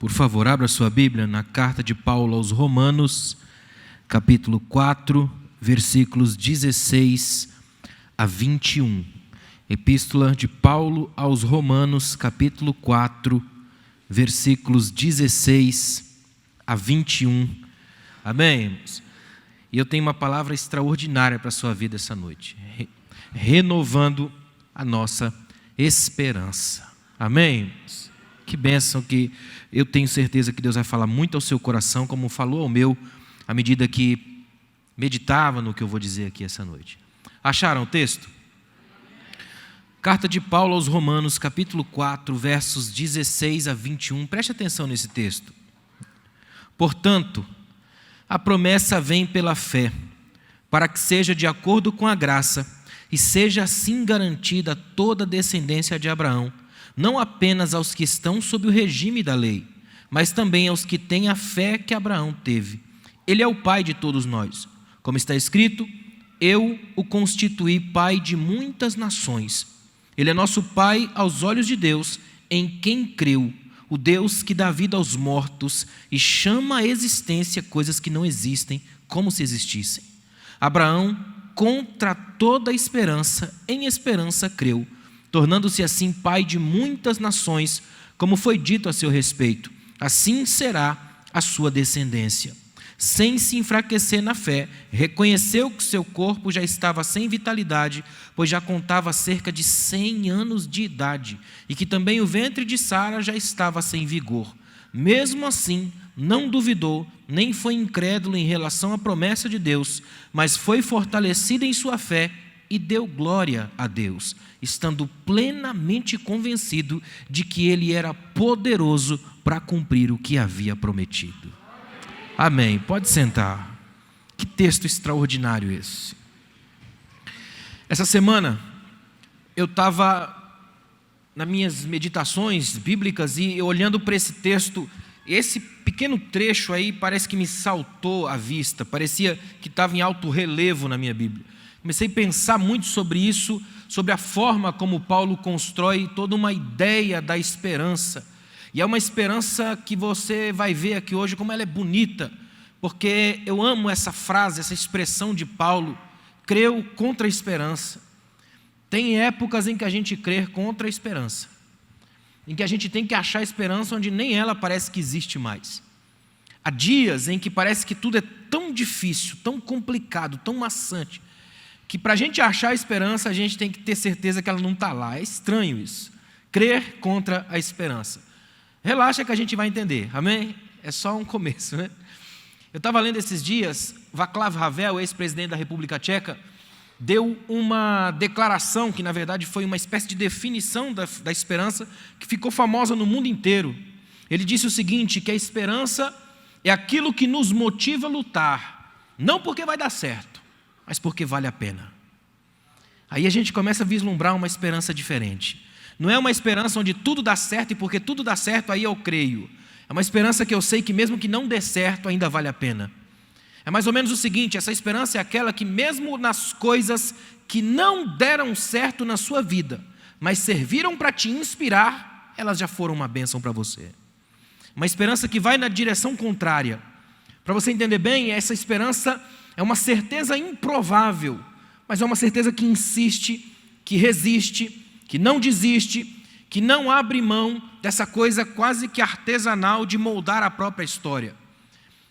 Por favor, abra sua Bíblia na carta de Paulo aos Romanos, capítulo 4, versículos 16 a 21. Epístola de Paulo aos Romanos, capítulo 4, versículos 16 a 21. Amém? E eu tenho uma palavra extraordinária para a sua vida essa noite. Renovando a nossa esperança. Amém? Que bênção, que eu tenho certeza que Deus vai falar muito ao seu coração, como falou ao meu, à medida que meditava no que eu vou dizer aqui essa noite. Acharam o texto? Carta de Paulo aos Romanos, capítulo 4, versos 16 a 21. Preste atenção nesse texto. Portanto, a promessa vem pela fé, para que seja de acordo com a graça, e seja assim garantida toda a descendência de Abraão, não apenas aos que estão sob o regime da lei, mas também aos que têm a fé que Abraão teve. Ele é o pai de todos nós. Como está escrito, eu o constituí pai de muitas nações. Ele é nosso pai aos olhos de Deus, em quem creu, o Deus que dá vida aos mortos e chama à existência coisas que não existem, como se existissem. Abraão, contra toda esperança, em esperança creu, tornando-se assim pai de muitas nações, como foi dito a seu respeito. Assim será a sua descendência. Sem se enfraquecer na fé, reconheceu que seu corpo já estava sem vitalidade, pois já contava cerca de 100 anos de idade, e que também o ventre de Sara já estava sem vigor. Mesmo assim, não duvidou, nem foi incrédulo em relação à promessa de Deus, mas foi fortalecido em sua fé e deu glória a Deus, estando plenamente convencido de que Ele era poderoso para cumprir o que havia prometido. Amém. Pode sentar. Que texto extraordinário esse. Essa semana, eu estava nas minhas meditações bíblicas e olhando para esse texto, esse pequeno trecho aí parece que me saltou à vista, parecia que estava em alto relevo na minha Bíblia. Comecei a pensar muito sobre isso, sobre a forma como Paulo constrói toda uma ideia da esperança. E é uma esperança que você vai ver aqui hoje como ela é bonita, porque eu amo essa frase, essa expressão de Paulo, creu contra a esperança. Tem épocas em que a gente crê contra a esperança, em que a gente tem que achar esperança onde nem ela parece que existe mais. Há dias em que parece que tudo é tão difícil, tão complicado, tão maçante, que para a gente achar a esperança, a gente tem que ter certeza que ela não está lá. É estranho isso. Crer contra a esperança. Relaxa que a gente vai entender, amém? É só um começo, né? Eu estava lendo esses dias, Václav Havel, ex-presidente da República Tcheca, deu uma declaração, que na verdade foi uma espécie de definição da esperança, que ficou famosa no mundo inteiro. Ele disse o seguinte, que a esperança é aquilo que nos motiva a lutar, não porque vai dar certo, mas porque vale a pena. Aí a gente começa a vislumbrar uma esperança diferente. Não é uma esperança onde tudo dá certo e porque tudo dá certo aí eu creio. É uma esperança que eu sei que mesmo que não dê certo ainda vale a pena. É mais ou menos o seguinte, essa esperança é aquela que mesmo nas coisas que não deram certo na sua vida, mas serviram para te inspirar, elas já foram uma bênção para você. Uma esperança que vai na direção contrária. Para você entender bem, essa esperança é uma certeza improvável, mas é uma certeza que insiste, que resiste, que não desiste, que não abre mão dessa coisa quase que artesanal de moldar a própria história.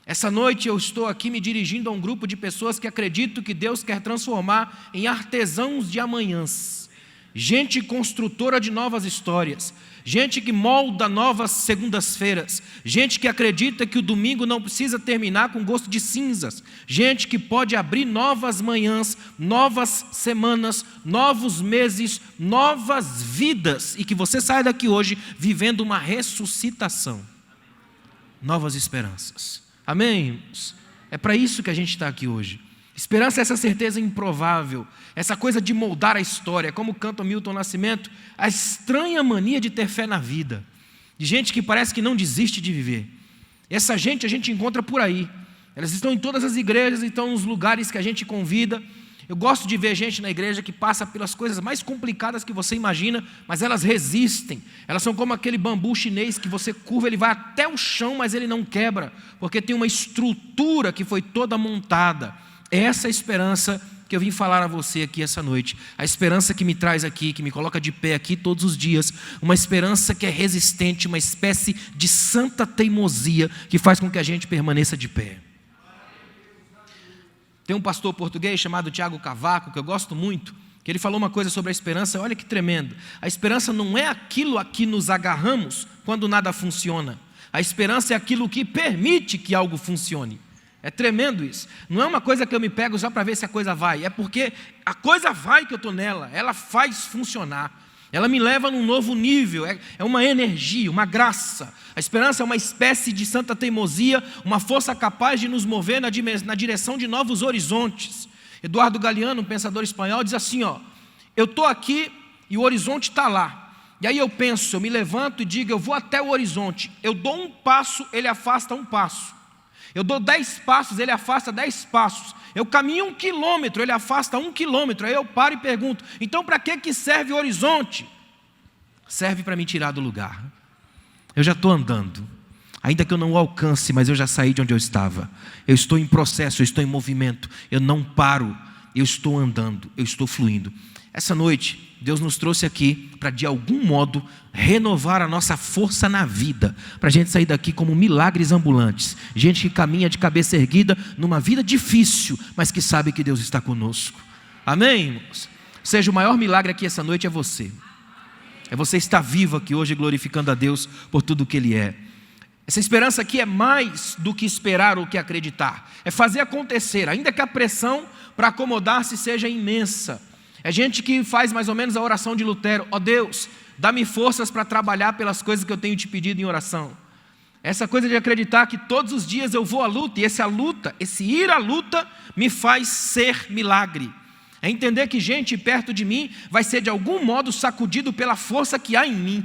Essa noite eu estou aqui me dirigindo a um grupo de pessoas que acreditam que Deus quer transformar em artesãos de amanhãs. Gente construtora de novas histórias, gente que molda novas segundas-feiras, gente que acredita que o domingo não precisa terminar com gosto de cinzas, gente que pode abrir novas manhãs, novas semanas, novos meses, novas vidas, e que você sai daqui hoje vivendo uma ressuscitação, novas esperanças. Amém? É para isso que a gente está aqui hoje. Esperança é essa certeza improvável, essa coisa de moldar a história, como canta o Milton Nascimento, a estranha mania de ter fé na vida, de gente que parece que não desiste de viver. Essa gente a gente encontra por aí, elas estão em todas as igrejas, estão nos lugares que a gente convida. Eu gosto de ver gente na igreja que passa pelas coisas mais complicadas que você imagina, mas elas resistem. Elas são como aquele bambu chinês que você curva, ele vai até o chão, mas ele não quebra, porque tem uma estrutura que foi toda montada. É essa esperança que eu vim falar a você aqui essa noite. A esperança que me traz aqui, que me coloca de pé aqui todos os dias. Uma esperança que é resistente, uma espécie de santa teimosia que faz com que a gente permaneça de pé. Tem um pastor português chamado Tiago Cavaco, que eu gosto muito, que ele falou uma coisa sobre a esperança, olha que tremendo. A esperança não é aquilo a que nos agarramos quando nada funciona. A esperança é aquilo que permite que algo funcione. É tremendo isso. Não é uma coisa que eu me pego só para ver se a coisa vai. É porque a coisa vai que eu estou nela. Ela faz funcionar. Ela me leva num novo nível. É uma energia, uma graça. A esperança é uma espécie de santa teimosia, uma força capaz de nos mover na direção de novos horizontes. Eduardo Galeano, um pensador espanhol, diz assim, eu estou aqui e o horizonte está lá. E aí eu penso, eu me levanto e digo, eu vou até o horizonte. Eu dou um passo, ele afasta um passo. Eu dou 10 passos, ele afasta 10 passos. Eu caminho 1 quilômetro, ele afasta 1 quilômetro. Aí eu paro e pergunto, então para que serve o horizonte? Serve para me tirar do lugar. Eu já estou andando, ainda que eu não o alcance, mas eu já saí de onde eu estava. Eu estou em processo, eu estou em movimento. Eu não paro, eu estou andando, eu estou fluindo. Essa noite, Deus nos trouxe aqui para, de algum modo, renovar a nossa força na vida, para a gente sair daqui como milagres ambulantes, gente que caminha de cabeça erguida numa vida difícil, mas que sabe que Deus está conosco. Amém, irmãos? Ou seja, o maior milagre aqui essa noite é você. É você estar vivo aqui hoje, glorificando a Deus por tudo que Ele é. Essa esperança aqui é mais do que esperar ou que acreditar, é fazer acontecer, ainda que a pressão para acomodar-se seja imensa. É gente que faz mais ou menos a oração de Lutero, Deus, dá-me forças para trabalhar pelas coisas que eu tenho te pedido em oração. Essa coisa de acreditar que todos os dias eu vou à luta, e esse ir à luta me faz ser milagre. É entender que gente perto de mim vai ser de algum modo sacudido pela força que há em mim.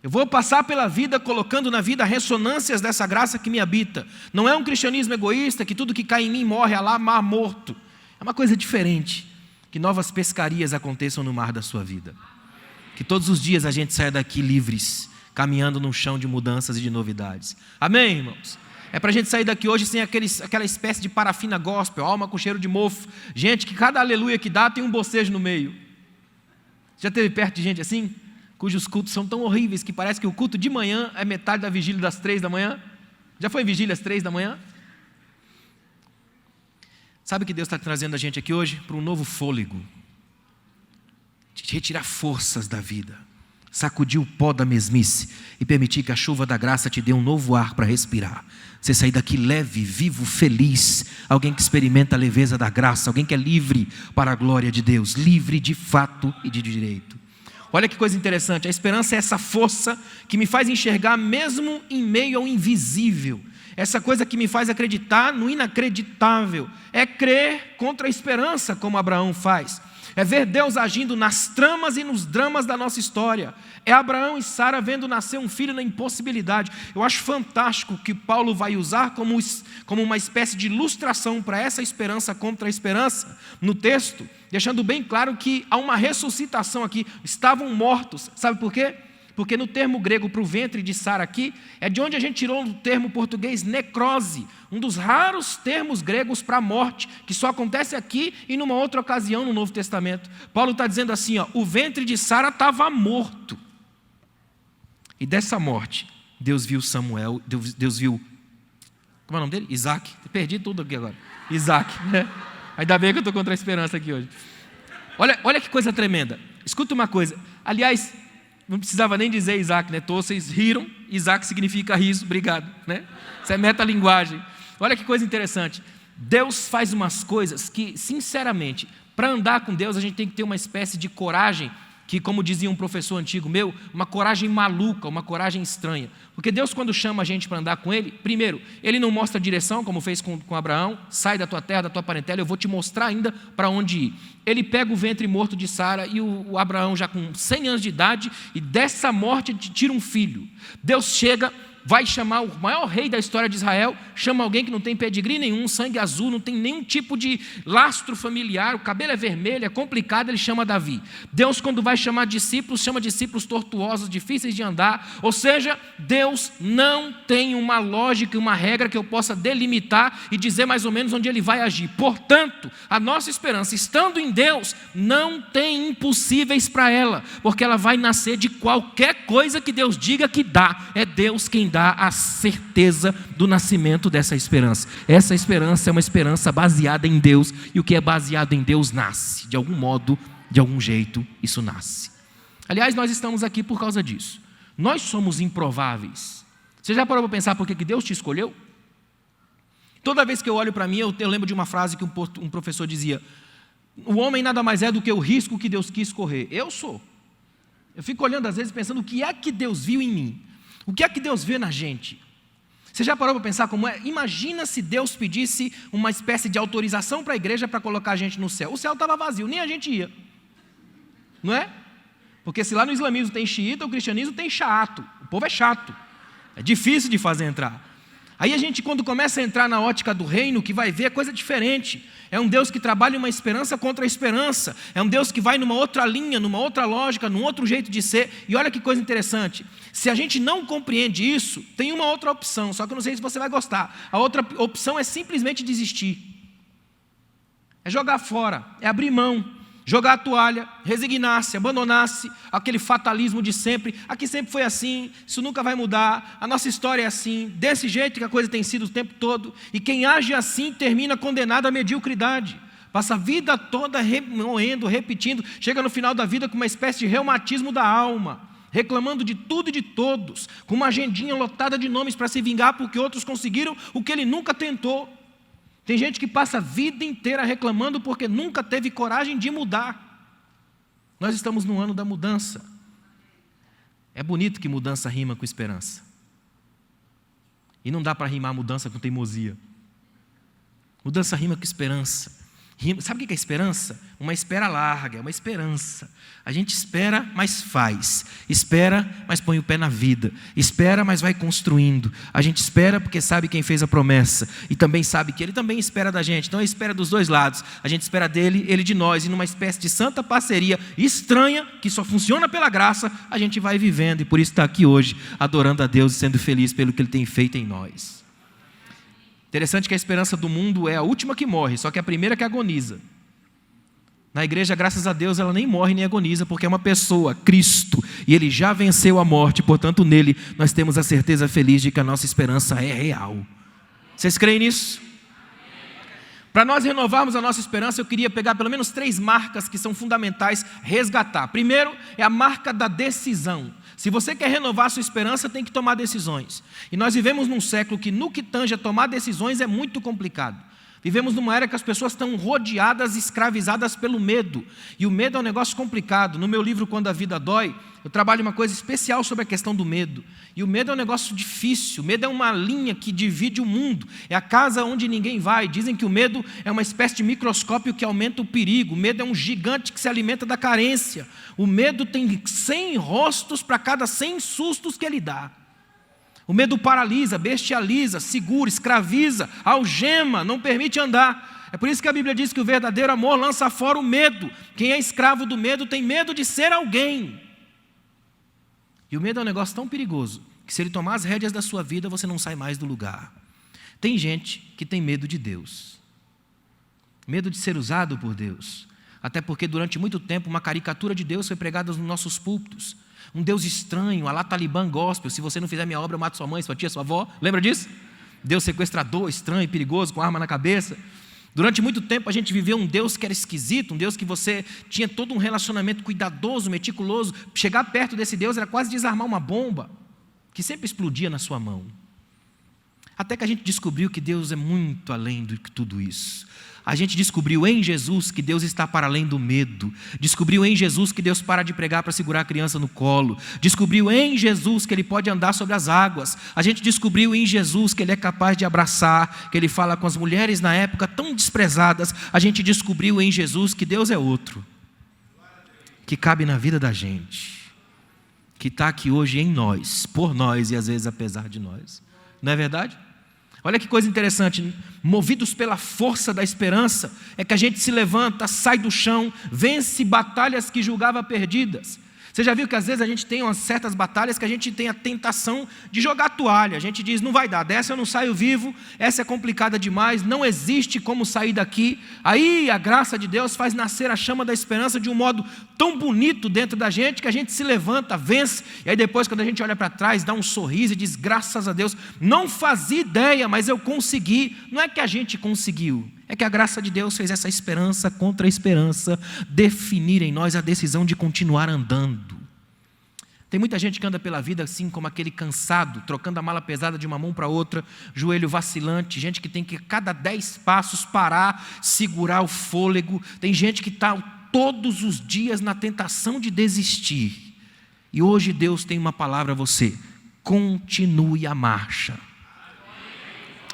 Eu vou passar pela vida colocando na vida ressonâncias dessa graça que me habita. Não é um cristianismo egoísta, que tudo que cai em mim morre lá mar morto. É uma coisa diferente. Que novas pescarias aconteçam no mar da sua vida. Que todos os dias a gente saia daqui livres, caminhando num chão de mudanças e de novidades. Amém, irmãos? É para a gente sair daqui hoje sem aquela espécie de parafina gospel, alma com cheiro de mofo. Gente, que cada aleluia que dá tem um bocejo no meio. Já esteve perto de gente assim? Cujos cultos são tão horríveis que parece que o culto de manhã é metade da vigília das 3 da manhã. Já foi vigília às 3 da manhã? Sabe o que Deus está trazendo a gente aqui hoje? Para um novo fôlego. De retirar forças da vida. Sacudir o pó da mesmice e permitir que a chuva da graça te dê um novo ar para respirar. Você sair daqui leve, vivo, feliz. Alguém que experimenta a leveza da graça. Alguém que é livre para a glória de Deus. Livre de fato e de direito. Olha que coisa interessante. A esperança é essa força que me faz enxergar mesmo em meio ao invisível. Essa coisa que me faz acreditar no inacreditável. É crer contra a esperança, como Abraão faz. É ver Deus agindo nas tramas e nos dramas da nossa história. É Abraão e Sara vendo nascer um filho na impossibilidade. Eu acho fantástico que Paulo vai usar como uma espécie de ilustração para essa esperança contra a esperança no texto, deixando bem claro que há uma ressuscitação aqui. Estavam mortos. Sabe por quê? Porque no termo grego para o ventre de Sara aqui, é de onde a gente tirou o termo português necrose, um dos raros termos gregos para a morte, que só acontece aqui e numa outra ocasião no Novo Testamento. Paulo está dizendo assim, o ventre de Sara estava morto. E dessa morte, Deus viu Samuel, Deus viu, como é o nome dele? Isaac. Perdi tudo aqui agora. Isaac, né? Ainda bem que eu estou contra a esperança aqui hoje. Olha que coisa tremenda. Escuta uma coisa. Aliás, não precisava nem dizer Isaac, né? Todos vocês riram, Isaac significa riso, obrigado, né? Isso é metalinguagem. Olha que coisa interessante. Deus faz umas coisas que, sinceramente, para andar com Deus a gente tem que ter uma espécie de coragem, que como dizia um professor antigo meu, uma coragem maluca, uma coragem estranha. Porque Deus, quando chama a gente para andar com Ele, primeiro, Ele não mostra a direção, como fez com Abraão, sai da tua terra, da tua parentela, eu vou te mostrar ainda para onde ir. Ele pega o ventre morto de Sara e o Abraão já com 100 anos de idade, e dessa morte tira um filho. Deus chega vai chamar o maior rei da história de Israel, chama alguém que não tem pedigree nenhum, sangue azul, não tem nenhum tipo de lastro familiar, o cabelo é vermelho, é complicado, ele chama Davi. Deus, quando vai chamar discípulos, chama discípulos tortuosos, difíceis de andar, ou seja, Deus não tem uma lógica e uma regra que eu possa delimitar e dizer mais ou menos onde ele vai agir. Portanto, a nossa esperança, estando em Deus, não tem impossíveis para ela, porque ela vai nascer de qualquer coisa que Deus diga que dá. É Deus quem dá a certeza do nascimento dessa esperança. Essa esperança é uma esperança baseada em Deus, e o que é baseado em Deus nasce. De algum modo, de algum jeito, isso nasce. Aliás, nós estamos aqui por causa disso. Nós somos improváveis. Você já parou para pensar por que Deus te escolheu? Toda vez que eu olho para mim, eu lembro de uma frase que um professor dizia: o homem nada mais é do que o risco que Deus quis correr. Eu sou. Eu fico olhando às vezes pensando o que é que Deus viu em mim. O que é que Deus vê na gente? Você já parou para pensar como é? Imagina se Deus pedisse uma espécie de autorização para a igreja para colocar a gente no céu. O céu estava vazio, nem a gente ia. Não é? Porque se lá no islamismo tem xiita, o cristianismo tem chato. O povo é chato. É difícil de fazer entrar. Aí a gente, quando começa a entrar na ótica do reino, que vai ver é coisa diferente. É um Deus que trabalha uma esperança contra a esperança. É um Deus que vai numa outra linha, numa outra lógica, num outro jeito de ser. E olha que coisa interessante. Se a gente não compreende isso, tem uma outra opção, só que eu não sei se você vai gostar. A outra opção é simplesmente desistir. É jogar fora, é abrir mão. Jogar a toalha, resignar-se, abandonar-se, aquele fatalismo de sempre. Aqui sempre foi assim, isso nunca vai mudar, a nossa história é assim, desse jeito que a coisa tem sido o tempo todo. E quem age assim termina condenado à mediocridade. Passa a vida toda remoendo, repetindo, chega no final da vida com uma espécie de reumatismo da alma, reclamando de tudo e de todos, com uma agendinha lotada de nomes para se vingar porque outros conseguiram o que ele nunca tentou. Tem gente que passa a vida inteira reclamando porque nunca teve coragem de mudar. Nós estamos no ano da mudança. É bonito que mudança rima com esperança. E não dá para rimar mudança com teimosia. Mudança rima com esperança. Sabe o que é esperança? Uma espera larga, é uma esperança. A gente espera, mas faz. Espera, mas põe o pé na vida. Espera, mas vai construindo. A gente espera porque sabe quem fez a promessa. E também sabe que Ele também espera da gente. Então é espera dos dois lados. A gente espera dEle, Ele de nós. E numa espécie de santa parceria estranha, que só funciona pela graça, a gente vai vivendo. E por isso está aqui hoje, adorando a Deus e sendo feliz pelo que Ele tem feito em nós. Interessante que a esperança do mundo é a última que morre, só que é a primeira que agoniza. Na igreja, graças a Deus, ela nem morre nem agoniza, porque é uma pessoa, Cristo, e Ele já venceu a morte, portanto nele nós temos a certeza feliz de que a nossa esperança é real. Vocês creem nisso? Para nós renovarmos a nossa esperança, eu queria pegar pelo menos 3 marcas que são fundamentais resgatar. Primeiro é a marca da decisão. Se você quer renovar a sua esperança, tem que tomar decisões. E nós vivemos num século que no que tange a tomar decisões é muito complicado. Vivemos numa era que as pessoas estão rodeadas, escravizadas pelo medo. E o medo é um negócio complicado. No meu livro, Quando a Vida Dói, eu trabalho uma coisa especial sobre a questão do medo. E o medo é um negócio difícil. O medo é uma linha que divide o mundo. É a casa onde ninguém vai. Dizem que o medo é uma espécie de microscópio que aumenta o perigo. O medo é um gigante que se alimenta da carência. O medo tem 100 rostos para cada 100 sustos que ele dá. O medo paralisa, bestializa, segura, escraviza, algema, não permite andar. É por isso que a Bíblia diz que o verdadeiro amor lança fora o medo. Quem é escravo do medo tem medo de ser alguém. E o medo é um negócio tão perigoso que se ele tomar as rédeas da sua vida, você não sai mais do lugar. Tem gente que tem medo de Deus. Medo de ser usado por Deus. Até porque durante muito tempo uma caricatura de Deus foi pregada nos nossos púlpitos. Um Deus estranho, a lá Talibã gospel. Se você não fizer minha obra, eu mato sua mãe, sua tia, sua avó. Lembra disso? Deus sequestrador, estranho, perigoso, com arma na cabeça. Durante muito tempo a gente viveu um Deus que era esquisito, um Deus que você tinha todo um relacionamento cuidadoso, meticuloso. Chegar perto desse Deus era quase desarmar uma bomba, que sempre explodia na sua mão. Até que a gente descobriu que Deus é muito além de tudo isso. A gente descobriu em Jesus que Deus está para além do medo. Descobriu em Jesus que Deus para de pregar para segurar a criança no colo. Descobriu em Jesus que Ele pode andar sobre as águas. A gente descobriu em Jesus que Ele é capaz de abraçar, que Ele fala com as mulheres na época tão desprezadas. A gente descobriu em Jesus que Deus é outro, que cabe na vida da gente. que está aqui hoje em nós, por nós e às vezes apesar de nós. Não é verdade? Olha que coisa interessante, movidos pela força da esperança, é que a gente se levanta, sai do chão, vence batalhas que julgava perdidas. Você já viu que às vezes a gente tem umas certas batalhas que a gente tem a tentação de jogar a toalha. A gente diz, não vai dar, dessa eu não saio vivo, essa é complicada demais, não existe como sair daqui. Aí a graça de Deus faz nascer a chama da esperança de um modo tão bonito dentro da gente, que a gente se levanta, vence, e aí depois quando a gente olha para trás, dá um sorriso e diz, graças a Deus, não fazia ideia, mas eu consegui. Não é que a gente conseguiu, é que a graça de Deus fez essa esperança contra a esperança definir em nós a decisão de continuar andando. Tem muita gente que anda pela vida assim como aquele cansado, trocando a mala pesada de uma mão para outra, joelho vacilante, gente que tem que a cada 10 passos parar, segurar o fôlego. Tem gente que está todos os dias na tentação de desistir. E hoje Deus tem uma palavra a você: continue a marcha.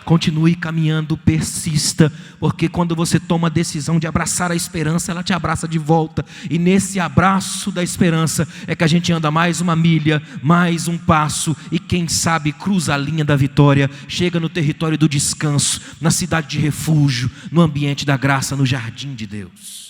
Continue caminhando, persista, porque quando você toma a decisão de abraçar a esperança, ela te abraça de volta, e nesse abraço da esperança é que a gente anda mais uma milha, mais um passo, e quem sabe cruza a linha da vitória, chega no território do descanso, na cidade de refúgio, no ambiente da graça, no jardim de Deus.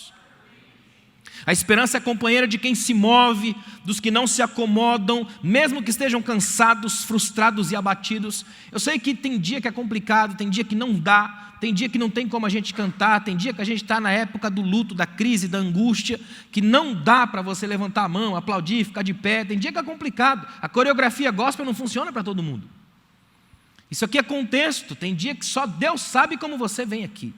A esperança é companheira de quem se move, dos que não se acomodam, mesmo que estejam cansados, frustrados e abatidos. Eu sei que tem dia que é complicado, tem dia que não dá, tem dia que não tem como a gente cantar, tem dia que a gente está na época do luto, da crise, da angústia, que não dá para você levantar a mão, aplaudir, ficar de pé. Tem dia que é complicado, a coreografia gospel não funciona para todo mundo. Isso aqui é contexto, tem dia que só Deus sabe como você vem aqui.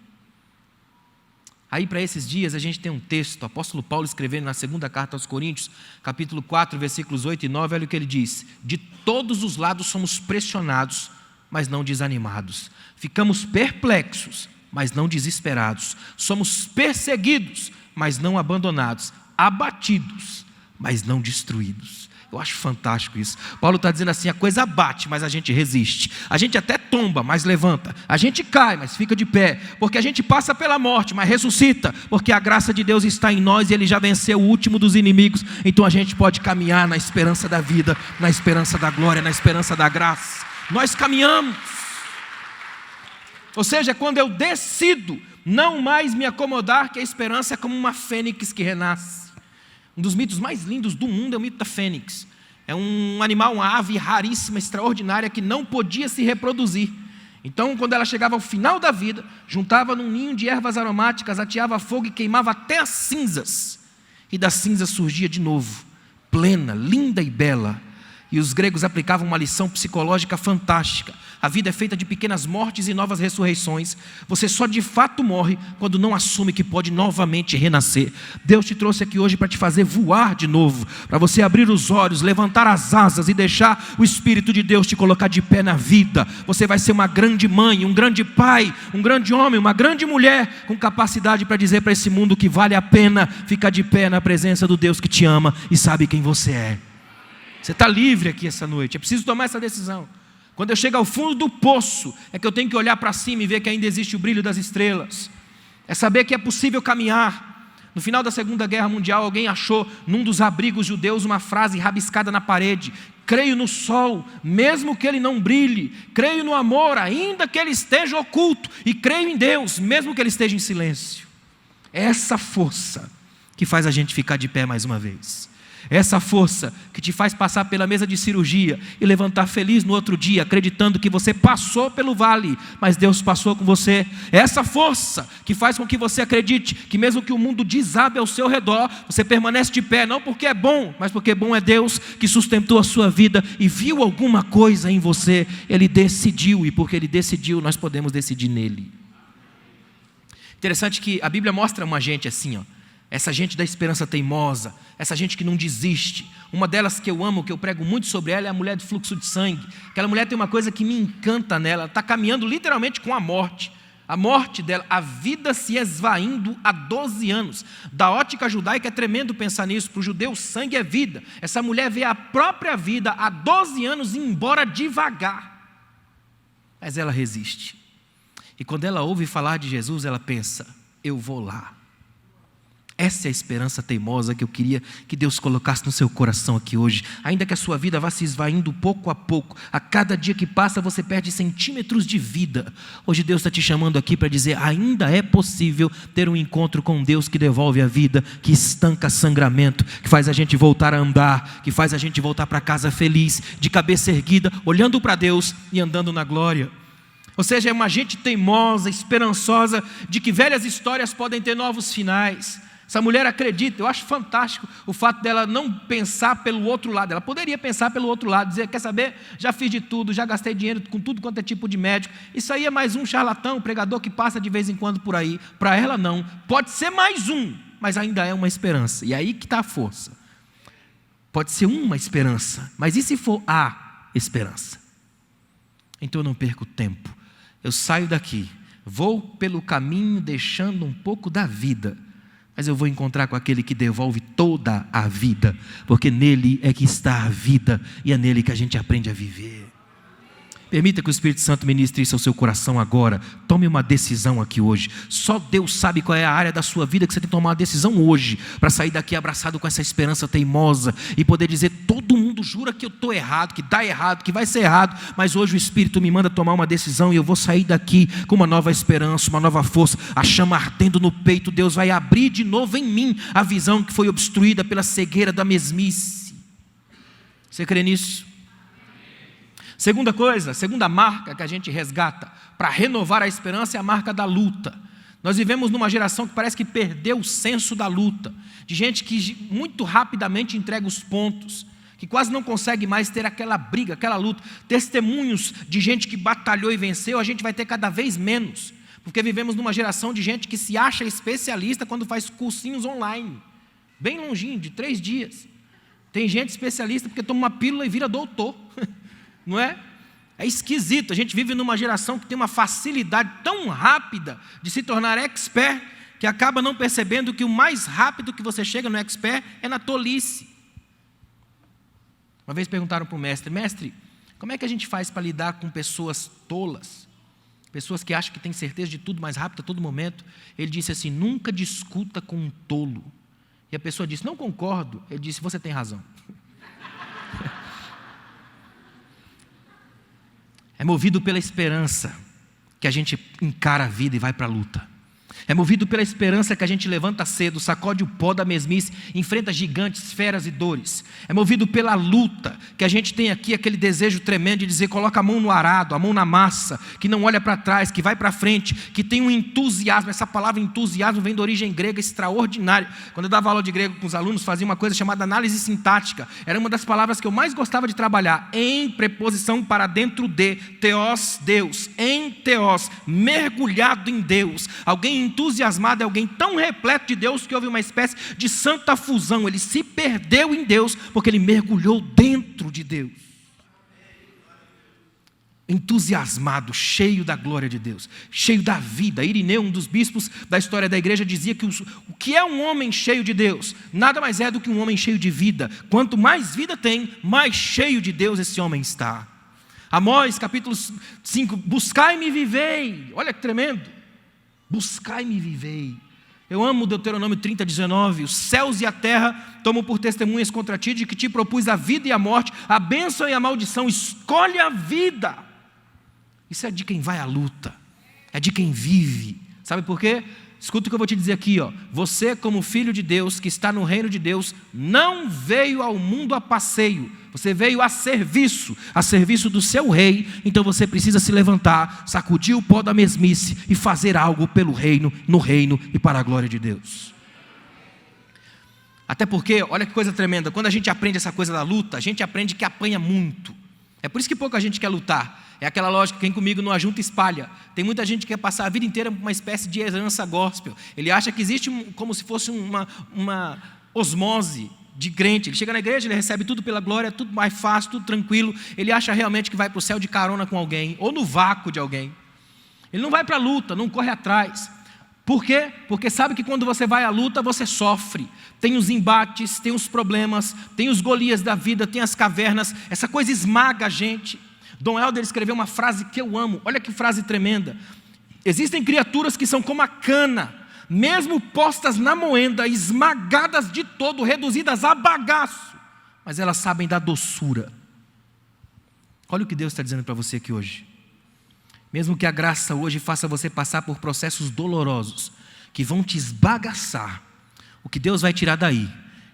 Aí para esses dias a gente tem um texto, o apóstolo Paulo escrevendo na segunda carta aos Coríntios, capítulo 4, versículos 8 e 9, olha o que ele diz: de todos os lados somos pressionados, mas não desanimados, ficamos perplexos, mas não desesperados, somos perseguidos, mas não abandonados, abatidos, mas não destruídos. Eu acho fantástico isso. Paulo está dizendo assim, a coisa bate, mas a gente resiste. A gente até tomba, mas levanta. A gente cai, mas fica de pé. Porque a gente passa pela morte, mas ressuscita. Porque a graça de Deus está em nós e Ele já venceu o último dos inimigos. Então a gente pode caminhar na esperança da vida, na esperança da glória, na esperança da graça. Nós caminhamos. Ou seja, quando eu decido não mais me acomodar, que a esperança é como uma fênix que renasce. Um dos mitos mais lindos do mundo é o mito da fênix. É um animal, uma ave raríssima, extraordinária, que não podia se reproduzir. Então, quando ela chegava ao final da vida, juntava num ninho de ervas aromáticas, ateava fogo e queimava até as cinzas. E das cinzas surgia de novo, plena, linda e bela. E os gregos aplicavam uma lição psicológica fantástica. A vida é feita de pequenas mortes e novas ressurreições. Você só de fato morre quando não assume que pode novamente renascer. Deus te trouxe aqui hoje para te fazer voar de novo, para você abrir os olhos, levantar as asas e deixar o Espírito de Deus te colocar de pé na vida. Você vai ser uma grande mãe, um grande pai, um grande homem, uma grande mulher, com capacidade para dizer para esse mundo que vale a pena ficar de pé na presença do Deus que te ama e sabe quem você é. Você está livre aqui essa noite, é preciso tomar essa decisão. Quando eu chego ao fundo do poço, é que eu tenho que olhar para cima e ver que ainda existe o brilho das estrelas. É saber que é possível caminhar. No final da Segunda Guerra Mundial, alguém achou num dos abrigos judeus uma frase rabiscada na parede: creio no sol, mesmo que ele não brilhe. Creio no amor, ainda que ele esteja oculto. E creio em Deus, mesmo que ele esteja em silêncio. É essa força que faz a gente ficar de pé mais uma vez. Essa força que te faz passar pela mesa de cirurgia e levantar feliz no outro dia, acreditando que você passou pelo vale, mas Deus passou com você. Essa força que faz com que você acredite que mesmo que o mundo desabe ao seu redor, você permanece de pé, não porque é bom, mas porque bom é Deus que sustentou a sua vida e viu alguma coisa em você. Ele decidiu, e porque Ele decidiu, nós podemos decidir nele. Interessante que a Bíblia mostra uma gente assim, ó. Essa gente da esperança teimosa, essa gente que não desiste. Uma delas que eu amo, que eu prego muito sobre ela, é a mulher do fluxo de sangue. Aquela mulher tem uma coisa que me encanta nela, ela está caminhando literalmente com a morte. A morte dela, a vida se esvaindo há 12 anos. Da ótica judaica é tremendo pensar nisso, para o judeu sangue é vida. Essa mulher vê a própria vida há 12 anos ir embora devagar. Mas ela resiste. E quando ela ouve falar de Jesus, ela pensa, eu vou lá. Essa é a esperança teimosa que eu queria que Deus colocasse no seu coração aqui hoje. Ainda que a sua vida vá se esvaindo pouco a pouco, a cada dia que passa você perde centímetros de vida. Hoje Deus está te chamando aqui para dizer, ainda é possível ter um encontro com Deus que devolve a vida, que estanca sangramento, que faz a gente voltar a andar, que faz a gente voltar para casa feliz, de cabeça erguida, olhando para Deus e andando na glória. Ou seja, é uma gente teimosa, esperançosa, de que velhas histórias podem ter novos finais. Essa mulher acredita, eu acho fantástico o fato dela não pensar pelo outro lado. Ela poderia pensar pelo outro lado, dizer, quer saber, já fiz de tudo, já gastei dinheiro com tudo quanto é tipo de médico. Isso aí é mais um charlatão, um pregador que passa de vez em quando por aí. Para ela não, pode ser mais um, mas ainda é uma esperança. E aí que está a força. Pode ser uma esperança, mas e se for a esperança? Então eu não perco tempo. Eu saio daqui, vou pelo caminho deixando um pouco da vida, mas eu vou encontrar com aquele que devolve toda a vida, porque nele é que está a vida, e é nele que a gente aprende a viver. Permita que o Espírito Santo ministre isso ao seu coração agora. Tome uma decisão aqui hoje. Só Deus sabe qual é a área da sua vida que você tem que tomar uma decisão hoje, para sair daqui abraçado com essa esperança teimosa, e poder dizer, todo mundo jura que eu estou errado, que dá errado, que vai ser errado, mas hoje o Espírito me manda tomar uma decisão, e eu vou sair daqui com uma nova esperança, uma nova força, a chama ardendo no peito. Deus vai abrir de novo em mim a visão que foi obstruída pela cegueira da mesmice. Você crê nisso? Segunda coisa, segunda marca que a gente resgata para renovar a esperança é a marca da luta. Nós vivemos numa geração que parece que perdeu o senso da luta, de gente que muito rapidamente entrega os pontos, que quase não consegue mais ter aquela briga, aquela luta. Testemunhos de gente que batalhou e venceu, a gente vai ter cada vez menos, porque vivemos numa geração de gente que se acha especialista quando faz cursinhos online, bem longinho, de 3 dias. Tem gente especialista porque toma uma pílula e vira doutor. Não é? É esquisito, a gente vive numa geração que tem uma facilidade tão rápida de se tornar expert, que acaba não percebendo que o mais rápido que você chega no expert é na tolice. Uma vez perguntaram para o mestre, mestre, como é que a gente faz para lidar com pessoas tolas? Pessoas que acham que têm certeza de tudo mais rápido a todo momento. Ele disse assim, nunca discuta com um tolo. E a pessoa disse, não concordo. Ele disse, você tem razão. É movido pela esperança que a gente encara a vida e vai para a luta. É movido pela esperança que a gente levanta cedo, sacode o pó da mesmice, enfrenta gigantes, feras e dores. É movido pela luta que a gente tem aqui aquele desejo tremendo de dizer, coloca a mão no arado, a mão na massa, que não olha para trás, que vai para frente, que tem um entusiasmo. Essa palavra entusiasmo vem da origem grega extraordinária. Quando eu dava aula de grego com os alunos, fazia uma coisa chamada análise sintática. Era uma das palavras que eu mais gostava de trabalhar. Em, preposição para dentro de, teós, Deus. Em teós, mergulhado em Deus. Alguém entusiasmado é alguém tão repleto de Deus que houve uma espécie de santa fusão. Ele se perdeu em Deus porque ele mergulhou dentro de Deus. Entusiasmado, cheio da glória de Deus, cheio da vida. Irineu, um dos bispos da história da igreja, dizia que o que é um homem cheio de Deus nada mais é do que um homem cheio de vida. Quanto mais vida tem, mais cheio de Deus esse homem está. Amós capítulo 5, buscai-me e vivei. Olha que tremendo. Buscai-me e vivei. Eu amo Deuteronômio 30, 19. Os céus e a terra tomam por testemunhas contra ti, de que te propus a vida e a morte, a bênção e a maldição. Escolhe a vida. Isso é de quem vai à luta, é de quem vive. Sabe por quê? Escuta o que eu vou te dizer aqui, ó. Você, como filho de Deus, que está no reino de Deus, não veio ao mundo a passeio. Você veio a serviço do seu rei. Então você precisa se levantar, sacudir o pó da mesmice e fazer algo pelo reino, no reino e para a glória de Deus. Até porque, olha que coisa tremenda, quando a gente aprende essa coisa da luta, a gente aprende que apanha muito. É por isso que pouca gente quer lutar. É aquela lógica, quem comigo não ajunta espalha. Tem muita gente que quer passar a vida inteira uma espécie de herança gospel. Ele acha que existe como se fosse uma osmose de crente. Ele chega na igreja, ele recebe tudo pela glória, tudo mais fácil, tudo tranquilo. Ele acha realmente que vai para o céu de carona com alguém, ou no vácuo de alguém. Ele não vai para a luta, não corre atrás. Por quê? Porque sabe que quando você vai à luta, você sofre. Tem os embates, tem os problemas, tem os Golias da vida, tem as cavernas. Essa coisa esmaga a gente. Dom Helder escreveu uma frase que eu amo. Olha que frase tremenda. Existem criaturas que são como a cana. mesmo postas na moenda, esmagadas de todo, reduzidas a bagaço, mas elas sabem da doçura. Olha o que Deus está dizendo para você aqui hoje. Mesmo que a graça hoje faça você passar por processos dolorosos, que vão te esbagaçar, o que Deus vai tirar daí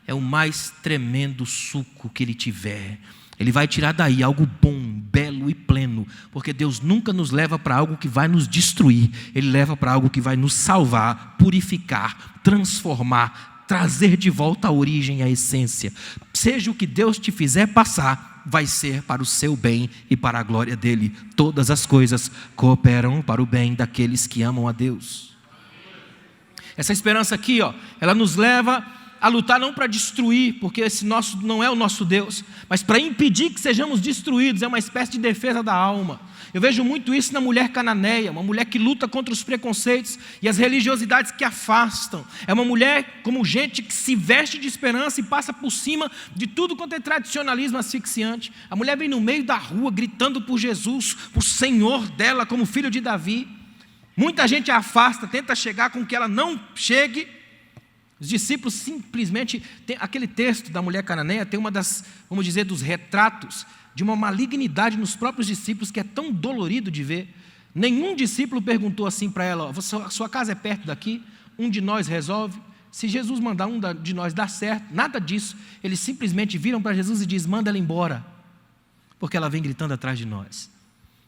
é o mais tremendo suco que Ele tiver. Ele vai tirar daí algo bom, belo e pleno, porque Deus nunca nos leva para algo que vai nos destruir. Ele leva para algo que vai nos salvar, purificar, transformar, trazer de volta a origem, a essência. Seja o que Deus te fizer passar, vai ser para o seu bem e para a glória dEle. Todas as coisas cooperam para o bem daqueles que amam a Deus. Essa esperança aqui, ela nos leva a lutar não para destruir, porque esse nosso não é o nosso Deus, mas para impedir que sejamos destruídos. É uma espécie de defesa da alma. Eu vejo muito isso na mulher cananeia, uma mulher que luta contra os preconceitos e as religiosidades que afastam. É uma mulher como gente que se veste de esperança e passa por cima de tudo quanto é tradicionalismo asfixiante. A mulher vem no meio da rua gritando por Jesus, por Senhor dela, como filho de Davi. Muita gente a afasta, tenta chegar com que ela não chegue. Os discípulos simplesmente, aquele texto da mulher cananeia tem uma das, vamos dizer, dos retratos de uma malignidade nos próprios discípulos que é tão dolorido de ver. Nenhum discípulo perguntou assim para ela: sua casa é perto daqui? Um de nós resolve? Se Jesus mandar um de nós dar certo, nada disso. Eles simplesmente viram para Jesus e dizem: manda ela embora, porque ela vem gritando atrás de nós.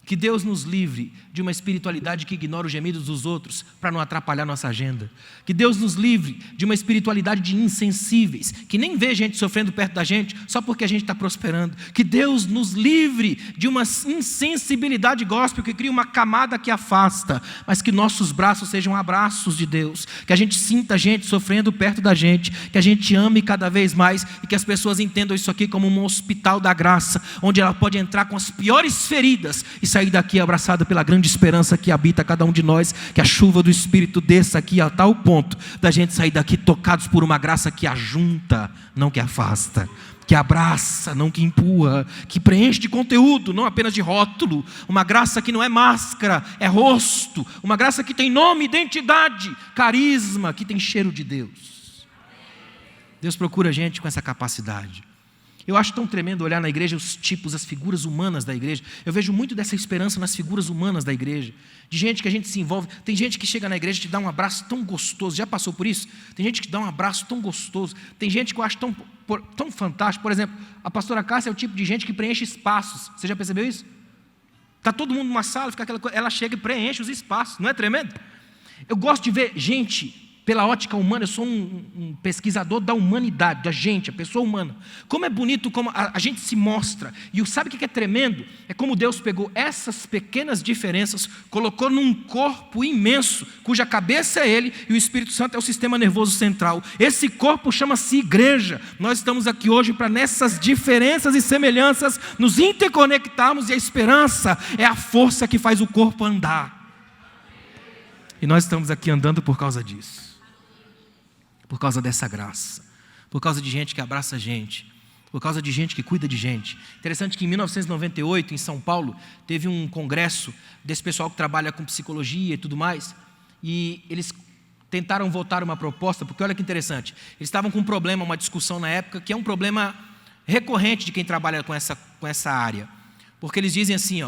Que Deus nos livre de uma espiritualidade que ignora os gemidos dos outros para não atrapalhar nossa agenda. Que Deus nos livre de uma espiritualidade de insensíveis, que nem vê gente sofrendo perto da gente só porque a gente está prosperando. Que Deus nos livre de uma insensibilidade gospel que cria uma camada que afasta, mas que nossos braços sejam abraços de Deus. Que a gente sinta a gente sofrendo perto da gente, que a gente ame cada vez mais e que as pessoas entendam isso aqui como um hospital da graça, onde ela pode entrar com as piores feridas e sair daqui abraçada pela grande esperança que habita cada um de nós, que a chuva do Espírito desça aqui a tal ponto da gente sair daqui tocados por uma graça que ajunta, não que afasta, que abraça, não que empurra, que preenche de conteúdo, não apenas de rótulo, uma graça que não é máscara, é rosto, uma graça que tem nome, identidade, carisma, que tem cheiro de Deus. Deus procura gente com essa capacidade. Eu acho tão tremendo olhar na igreja os tipos, as figuras humanas da igreja. Eu vejo muito dessa esperança nas figuras humanas da igreja. De gente que a gente se envolve. Tem gente que chega na igreja e te dá um abraço tão gostoso. Já passou por isso? Tem gente que dá um abraço tão gostoso. Tem gente que eu acho tão fantástico. Por exemplo, a pastora Cássia é o tipo de gente que preenche espaços. Você já percebeu isso? Está todo mundo numa sala, fica aquela coisa, ela chega e preenche os espaços. Não é tremendo? Eu gosto de ver gente pela ótica humana. Eu sou um pesquisador da humanidade, da gente, a pessoa humana. Como é bonito como a gente se mostra. E sabe o que é tremendo? É como Deus pegou essas pequenas diferenças, colocou num corpo imenso, cuja cabeça é Ele e o Espírito Santo é o sistema nervoso central. Esse corpo chama-se igreja. Nós estamos aqui hoje para nessas diferenças e semelhanças nos interconectarmos, e a esperança é a força que faz o corpo andar. E nós estamos aqui andando por causa disso. Por causa dessa graça, por causa de gente que abraça a gente, por causa de gente que cuida de gente. Interessante que em 1998, em São Paulo, teve um congresso desse pessoal que trabalha com psicologia e tudo mais, e eles tentaram votar uma proposta, porque olha que interessante, eles estavam com um problema, uma discussão na época, que é um problema recorrente de quem trabalha com essa área, porque eles dizem assim,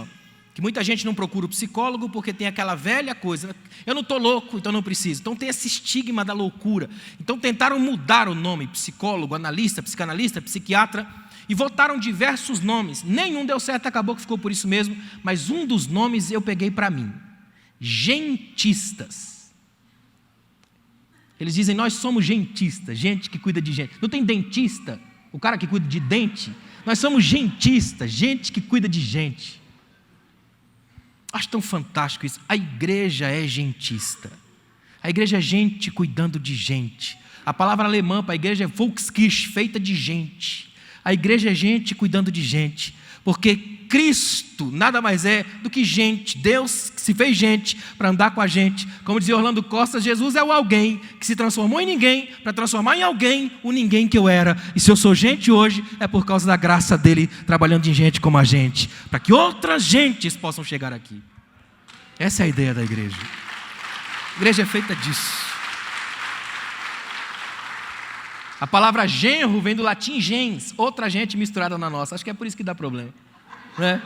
que muita gente não procura o psicólogo porque tem aquela velha coisa: eu não estou louco, então não preciso. Então tem esse estigma da loucura. Então tentaram mudar o nome: psicólogo, analista, psicanalista, psiquiatra, e votaram diversos nomes. Nenhum deu certo, acabou que ficou por isso mesmo. Mas um dos nomes eu peguei para mim: gentistas. Eles dizem: nós somos gentistas, gente que cuida de gente. Não tem dentista, o cara que cuida de dente? Nós somos gentistas, gente que cuida de gente. Acho tão fantástico isso. A igreja é gentista. A igreja é gente cuidando de gente. A palavra alemã para a igreja é Volkskirche, feita de gente. A igreja é gente cuidando de gente. Porque Cristo nada mais é do que gente. Deus que se fez gente para andar com a gente. Como dizia Orlando Costa, Jesus é o alguém que se transformou em ninguém para transformar em alguém o ninguém que eu era. E se eu sou gente hoje, é por causa da graça dele trabalhando em gente como a gente, para que outras gentes possam chegar aqui. Essa é a ideia da igreja. A igreja é feita disso. A palavra genro vem do latim gens, outra gente misturada na nossa. Acho que é por isso que dá problema, né?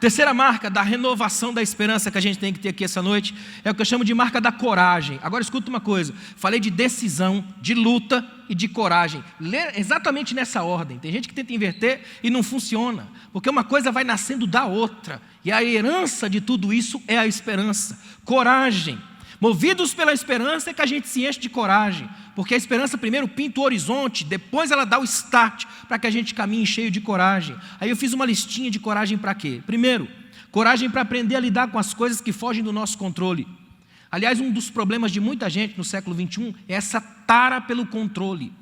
Terceira marca da renovação da esperança que a gente tem que ter aqui essa noite é o que eu chamo de marca da coragem. Agora escuta uma coisa, falei de decisão, de luta e de coragem. Lê exatamente nessa ordem. Tem gente que tenta inverter e não funciona, porque uma coisa vai nascendo da outra, e a herança de tudo isso é a esperança. Coragem. Movidos pela esperança é que a gente se enche de coragem, porque a esperança primeiro pinta o horizonte, depois ela dá o start para que a gente caminhe cheio de coragem. Aí eu fiz uma listinha de coragem para quê? Primeiro, coragem para aprender a lidar com as coisas que fogem do nosso controle. Aliás, um dos problemas de muita gente no século 21 é essa tara pelo controle.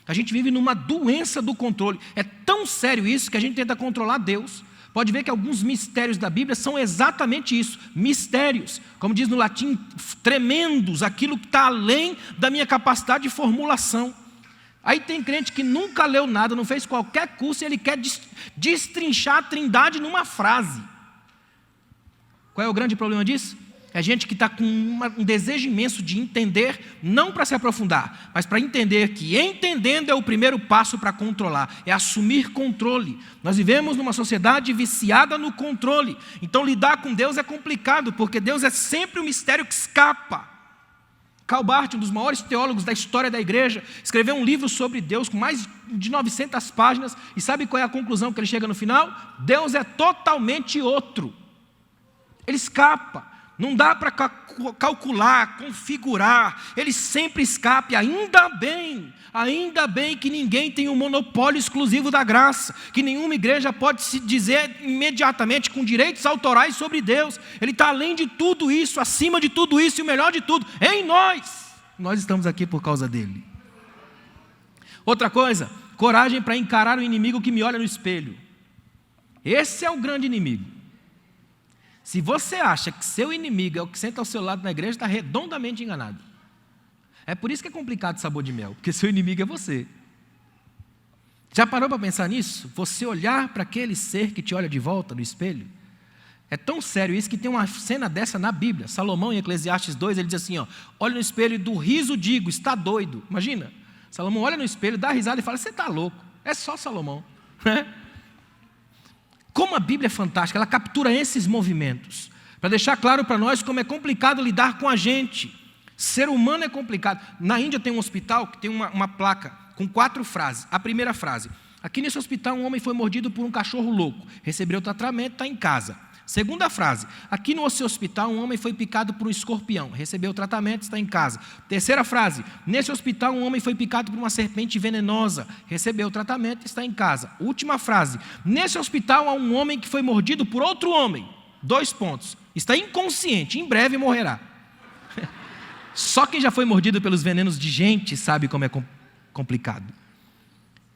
A gente vive numa doença do controle. É tão sério isso que a gente tenta controlar Deus. Pode ver que alguns mistérios da Bíblia são exatamente isso, mistérios, como diz no latim, tremendos, aquilo que está além da minha capacidade de formulação. Aí tem crente que nunca leu nada, não fez qualquer curso e ele quer destrinchar a trindade numa frase. Qual é o grande problema disso? É gente que está com um desejo imenso de entender, não para se aprofundar, mas para entender que entendendo é o primeiro passo para controlar, é assumir controle. Nós vivemos numa sociedade viciada no controle, então lidar com Deus é complicado, porque Deus é sempre um mistério que escapa. Karl Barth, um dos maiores teólogos da história da igreja, escreveu um livro sobre Deus com mais de 900 páginas, e sabe qual é a conclusão que ele chega no final? Deus é totalmente outro. Ele escapa. Não dá para calcular, configurar, ele sempre escapa. Ainda bem que ninguém tem um monopólio exclusivo da graça, que nenhuma igreja pode se dizer imediatamente com direitos autorais sobre Deus. Ele está além de tudo isso, acima de tudo isso e o melhor de tudo, em nós. Nós estamos aqui por causa dele. Outra coisa, coragem para encarar o inimigo que me olha no espelho. Esse é o grande inimigo. Se você acha que seu inimigo é o que senta ao seu lado na igreja, está redondamente enganado. É por isso que é complicado sabor de mel, porque seu inimigo é você. Já parou para pensar nisso? Você olhar para aquele ser que te olha de volta no espelho? É tão sério isso que tem uma cena dessa na Bíblia. Salomão, em Eclesiastes 2, ele diz assim, olha no espelho e do riso digo, está doido. Imagina, Salomão olha no espelho, dá risada e fala, você está louco. É só Salomão, né? Como a Bíblia é fantástica, ela captura esses movimentos, para deixar claro para nós como é complicado lidar com a gente. Ser humano é complicado. Na Índia tem um hospital que tem uma placa com 4 frases. A primeira frase, aqui nesse hospital um homem foi mordido por um cachorro louco, recebeu tratamento, está em casa. Segunda frase, aqui no hospital um homem foi picado por um escorpião, recebeu tratamento, está em casa. Terceira frase, nesse hospital um homem foi picado por uma serpente venenosa, recebeu tratamento, está em casa. Última frase, nesse hospital há um homem que foi mordido por outro homem, 2 pontos, está inconsciente, em breve morrerá. Só quem já foi mordido pelos venenos de gente sabe como é complicado.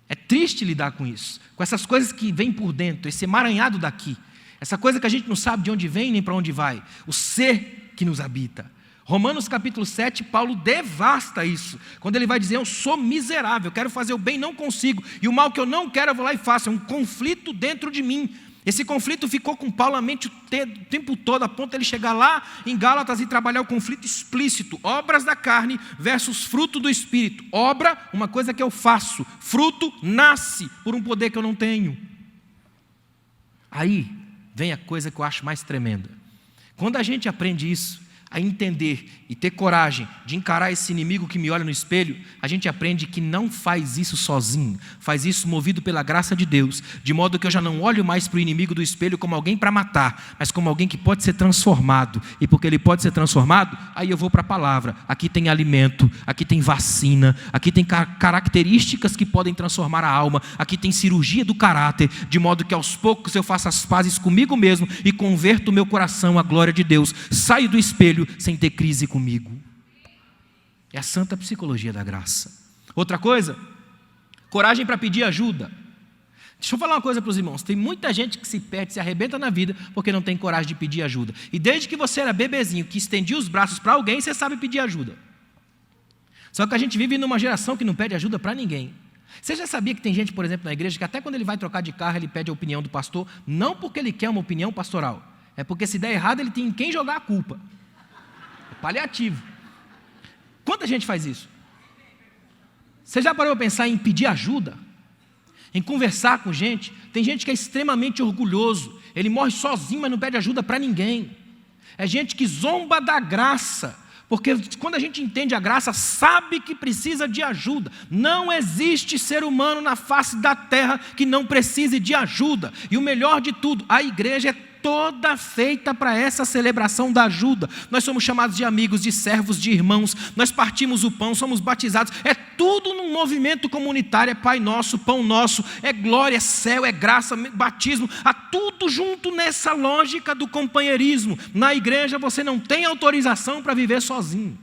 É triste lidar com isso, com essas coisas que vêm por dentro, esse emaranhado daqui. Essa coisa que a gente não sabe de onde vem nem para onde vai. O ser que nos habita. Romanos capítulo 7, Paulo devasta isso. Quando ele vai dizer, eu sou miserável, eu quero fazer o bem, não consigo. E o mal que eu não quero, eu vou lá e faço. É um conflito dentro de mim. Esse conflito ficou com Paulo na mente o tempo todo, a ponto de ele chegar lá em Gálatas e trabalhar o conflito explícito. Obras da carne versus fruto do Espírito. Obra, uma coisa que eu faço. Fruto, nasce por um poder que eu não tenho. Aí vem a coisa que eu acho mais tremenda. Quando a gente aprende isso, a entender e ter coragem de encarar esse inimigo que me olha no espelho, a gente aprende que não faz isso sozinho, faz isso movido pela graça de Deus, de modo que eu já não olho mais para o inimigo do espelho como alguém para matar, mas como alguém que pode ser transformado, e porque ele pode ser transformado, aí eu vou para a palavra, aqui tem alimento, aqui tem vacina, aqui tem características que podem transformar a alma, aqui tem cirurgia do caráter, de modo que aos poucos eu faço as pazes comigo mesmo e converto o meu coração à glória de Deus, saio do espelho sem ter crise comigo. É a santa psicologia da graça. Outra coisa, coragem para pedir ajuda. Deixa eu falar uma coisa para os irmãos, tem muita gente que se perde, se arrebenta na vida porque não tem coragem de pedir ajuda. E desde que você era bebezinho, que estendia os braços para alguém, você sabe pedir ajuda. Só que a gente vive numa geração que não pede ajuda para ninguém. Você já sabia que tem gente, por exemplo, na igreja, que até quando ele vai trocar de carro, ele pede a opinião do pastor, não porque ele quer uma opinião pastoral, é porque se der errado, ele tem em quem jogar a culpa. Paliativo. Quanta gente faz isso? Você já parou para pensar em pedir ajuda? Em conversar com gente? Tem gente que é extremamente orgulhoso, ele morre sozinho, mas não pede ajuda para ninguém. É gente que zomba da graça, porque quando a gente entende a graça, sabe que precisa de ajuda. Não existe ser humano na face da terra que não precise de ajuda. E o melhor de tudo, a igreja é toda feita para essa celebração da ajuda. Nós somos chamados de amigos, de servos, de irmãos. Nós partimos o pão, somos batizados. É tudo num movimento comunitário. É Pai Nosso, Pão Nosso, é glória, é céu, é graça, batismo. Há tudo junto nessa lógica do companheirismo. Na igreja você não tem autorização para viver sozinho.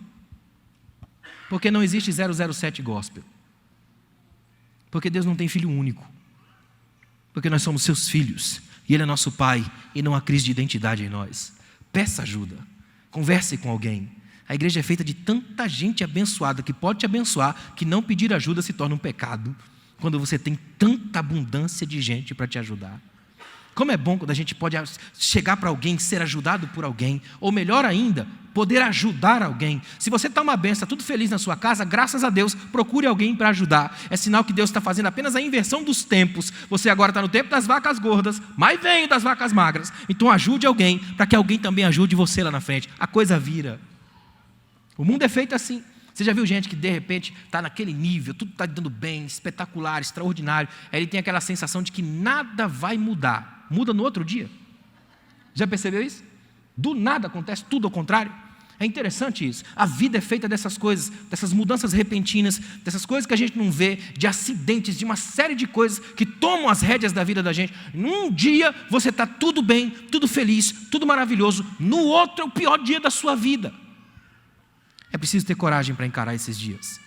Porque não existe 007 gospel. Porque Deus não tem filho único. Porque nós somos seus filhos. E Ele é nosso Pai, e não há crise de identidade em nós. Peça ajuda, converse com alguém. A igreja é feita de tanta gente abençoada, que pode te abençoar, que não pedir ajuda se torna um pecado, quando você tem tanta abundância de gente para te ajudar. Como é bom quando a gente pode chegar para alguém, ser ajudado por alguém, ou melhor ainda, poder ajudar alguém. Se você está uma benção, tudo feliz na sua casa, graças a Deus, procure alguém para ajudar. É sinal que Deus está fazendo apenas a inversão dos tempos. Você agora está no tempo das vacas gordas, mas veio das vacas magras. Então ajude alguém, para que alguém também ajude você lá na frente. A coisa vira. O mundo é feito assim. Você já viu gente que de repente está naquele nível, tudo está dando bem, espetacular, extraordinário. Aí ele tem aquela sensação de que nada vai mudar. Muda no outro dia. Já percebeu isso? Do nada acontece tudo ao contrário. É interessante isso. A vida é feita dessas coisas, dessas mudanças repentinas, dessas coisas que a gente não vê, de acidentes, de uma série de coisas que tomam as rédeas da vida da gente. Num dia você está tudo bem, tudo feliz, tudo maravilhoso. No outro é o pior dia da sua vida. É preciso ter coragem para encarar esses dias.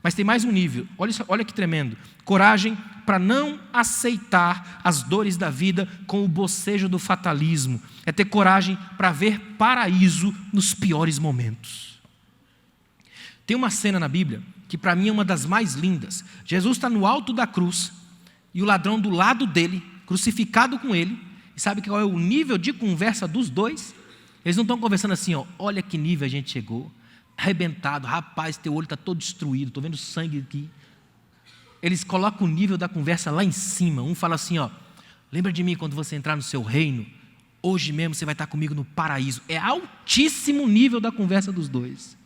Mas tem mais um nível, olha que tremendo. Coragem para não aceitar as dores da vida com o bocejo do fatalismo. É ter coragem para ver paraíso nos piores momentos. Tem uma cena na Bíblia que para mim é uma das mais lindas. Jesus está no alto da cruz e o ladrão do lado dele, crucificado com ele. E sabe qual é o nível de conversa dos dois? Eles não estão conversando assim, ó, olha que nível a gente chegou. Arrebentado, rapaz, teu olho está todo destruído, estou vendo sangue aqui. Eles colocam o nível da conversa lá em cima. Um fala assim, ó, lembra de mim quando você entrar no seu reino? Hoje mesmo você vai estar comigo no paraíso. É altíssimo o nível da conversa dos dois.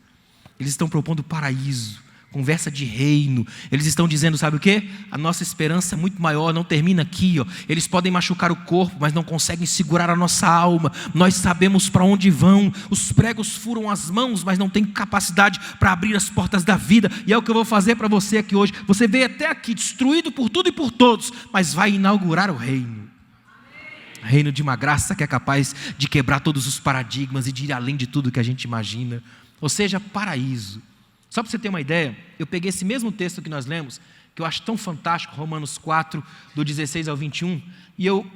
Eles estão propondo paraíso, conversa de reino. Eles estão dizendo, sabe o quê? A nossa esperança é muito maior, não termina aqui, ó. Eles podem machucar o corpo, mas não conseguem segurar a nossa alma. Nós sabemos para onde vão. Os pregos furam as mãos, mas não tem capacidade para abrir as portas da vida. E é o que eu vou fazer para você aqui hoje. Você veio até aqui destruído por tudo e por todos, mas vai inaugurar o reino. Reino de uma graça que é capaz de quebrar todos os paradigmas e de ir além de tudo que a gente imagina. Ou seja, paraíso. Só para você ter uma ideia, eu peguei esse mesmo texto que nós lemos, que eu acho tão fantástico, Romanos 4, do 16 ao 21, e eu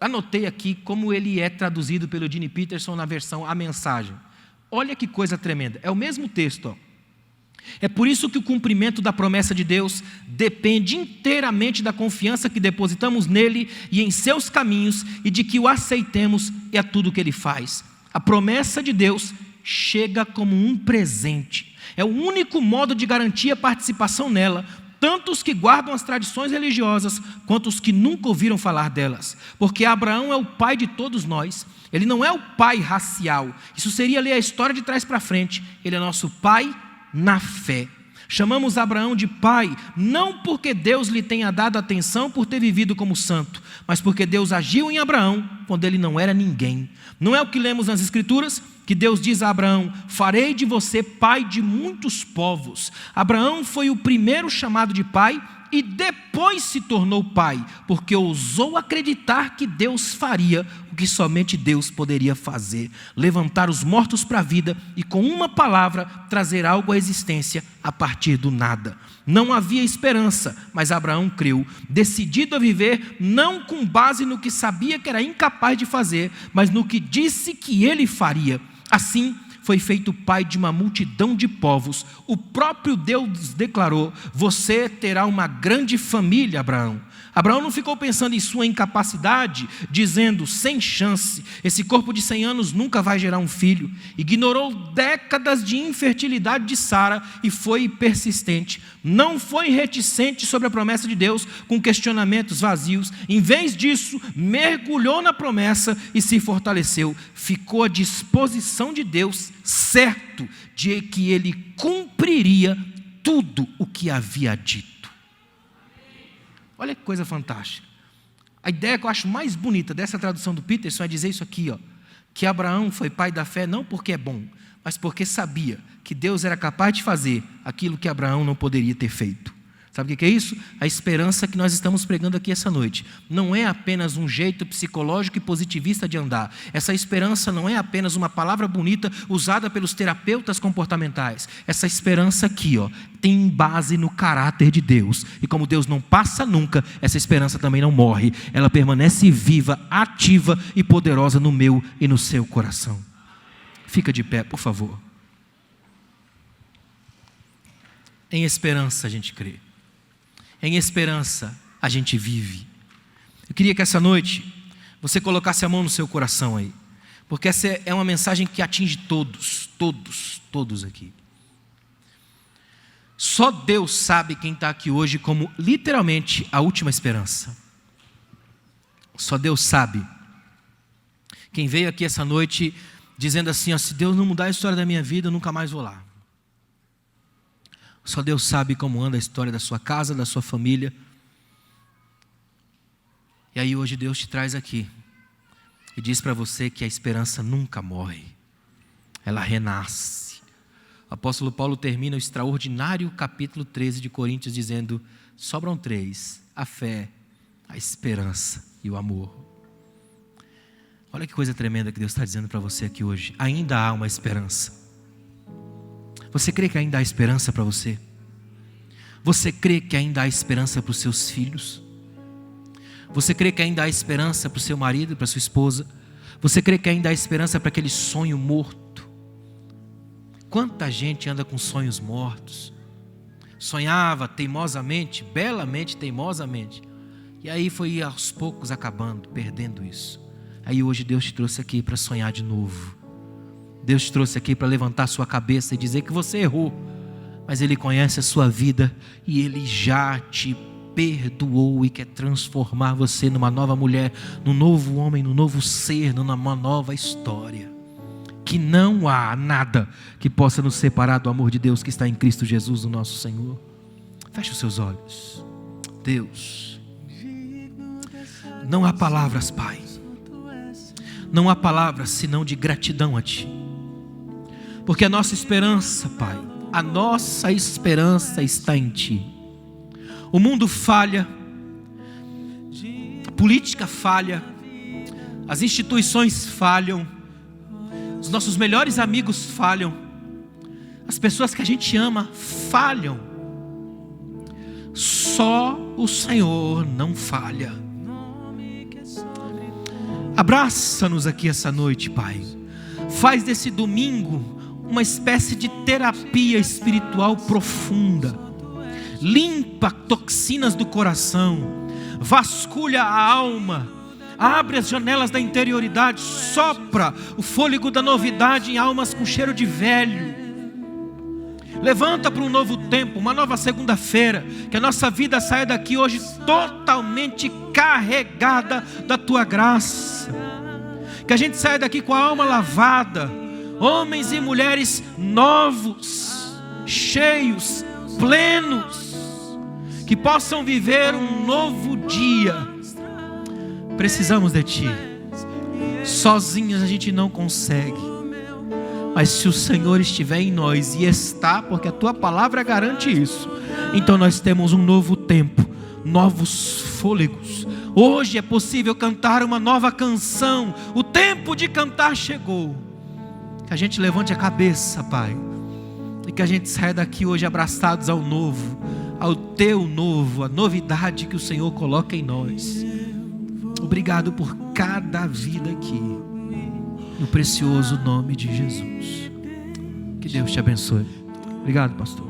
anotei aqui como ele é traduzido pelo Eugene Peterson na versão A Mensagem. Olha que coisa tremenda, é o mesmo texto. Ó. É por isso que o cumprimento da promessa de Deus depende inteiramente da confiança que depositamos nele e em seus caminhos e de que o aceitemos e a tudo que ele faz. A promessa de Deus chega como um presente. É o único modo de garantir a participação nela, tanto os que guardam as tradições religiosas, quanto os que nunca ouviram falar delas. Porque Abraão é o pai de todos nós. Ele não é o pai racial. Isso seria ler a história de trás para frente. Ele é nosso pai na fé. Chamamos Abraão de pai, não porque Deus lhe tenha dado atenção por ter vivido como santo, mas porque Deus agiu em Abraão quando ele não era ninguém. Não é o que lemos nas Escrituras? Que Deus diz a Abraão, farei de você pai de muitos povos. Abraão foi o primeiro chamado de pai e depois se tornou pai, porque ousou acreditar que Deus faria o que somente Deus poderia fazer, levantar os mortos para a vida e com uma palavra trazer algo à existência a partir do nada. Não havia esperança, mas Abraão creu, decidido a viver não com base no que sabia que era incapaz de fazer, mas no que disse que ele faria. Assim, foi feito pai de uma multidão de povos. O próprio Deus declarou, você terá uma grande família, Abraão. Abraão não ficou pensando em sua incapacidade, dizendo, sem chance, esse corpo de 100 anos nunca vai gerar um filho. Ignorou décadas de infertilidade de Sara e foi persistente. Não foi reticente sobre a promessa de Deus com questionamentos vazios. Em vez disso, mergulhou na promessa e se fortaleceu. Ficou à disposição de Deus, certo de que Ele cumpriria tudo o que havia dito. Olha que coisa fantástica. A ideia que eu acho mais bonita dessa tradução do Peterson é dizer isso aqui, que Abraão foi pai da fé não porque é bom, mas porque sabia que Deus era capaz de fazer aquilo que Abraão não poderia ter feito. Sabe o que é isso? A esperança que nós estamos pregando aqui essa noite não é apenas um jeito psicológico e positivista de andar. Essa esperança não é apenas uma palavra bonita usada pelos terapeutas comportamentais. Essa esperança aqui, tem base no caráter de Deus. E como Deus não passa nunca, essa esperança também não morre. Ela permanece viva, ativa e poderosa no meu e no seu coração. Fica de pé, por favor. Em esperança a gente crê. Em esperança a gente vive. Eu queria que essa noite você colocasse a mão no seu coração aí, porque essa é uma mensagem que atinge todos aqui. Só Deus sabe quem está aqui hoje como literalmente a última esperança. Só Deus sabe quem veio aqui essa noite dizendo assim, se Deus não mudar a história da minha vida, eu nunca mais vou lá. Só Deus sabe como anda a história da sua casa, da sua família. E aí hoje Deus te traz aqui e diz para você que a esperança nunca morre. Ela renasce. O apóstolo Paulo termina o extraordinário capítulo 13 de Coríntios dizendo, sobram 3, a fé, a esperança e o amor. Olha que coisa tremenda que Deus está dizendo para você aqui hoje. Ainda há uma esperança. Você crê que ainda há esperança para você? Você crê que ainda há esperança para os seus filhos? Você crê que ainda há esperança para o seu marido, para a sua esposa? Você crê que ainda há esperança para aquele sonho morto? Quanta gente anda com sonhos mortos? Sonhava teimosamente, belamente, teimosamente. E aí foi aos poucos acabando, perdendo isso. Aí hoje Deus te trouxe aqui para sonhar de novo. Deus te trouxe aqui para levantar sua cabeça e dizer que você errou, mas Ele conhece a sua vida e Ele já te perdoou e quer transformar você numa nova mulher, num novo homem, num novo ser, numa nova história. Que não há nada que possa nos separar do amor de Deus que está em Cristo Jesus, o nosso Senhor. Feche os seus olhos. Deus, não há palavras, Pai. Não há palavras senão de gratidão a Ti. Porque a nossa esperança, Pai, a nossa esperança está em Ti. O mundo falha, a política falha, as instituições falham, os nossos melhores amigos falham, as pessoas que a gente ama falham. Só o Senhor não falha. Abraça-nos aqui essa noite, Pai. Faz desse domingo uma espécie de terapia espiritual profunda. Limpa toxinas do coração, vasculha a alma, abre as janelas da interioridade, sopra o fôlego da novidade em almas com cheiro de velho. Levanta para um novo tempo, uma nova segunda-feira, que a nossa vida saia daqui hoje totalmente carregada da Tua graça. Que a gente saia daqui com a alma lavada, homens e mulheres novos, cheios, plenos, que possam viver um novo dia. Precisamos de Ti. Sozinhos a gente não consegue. Mas se o Senhor estiver em nós, e está, porque a Tua palavra garante isso, então nós temos um novo tempo, novos fôlegos. Hoje é possível cantar uma nova canção. O tempo de cantar chegou. Que a gente levante a cabeça, Pai, e que a gente saia daqui hoje abraçados ao novo, ao Teu novo, a novidade que o Senhor coloca em nós. Obrigado por cada vida aqui, no precioso nome de Jesus. Que Deus te abençoe. Obrigado, pastor.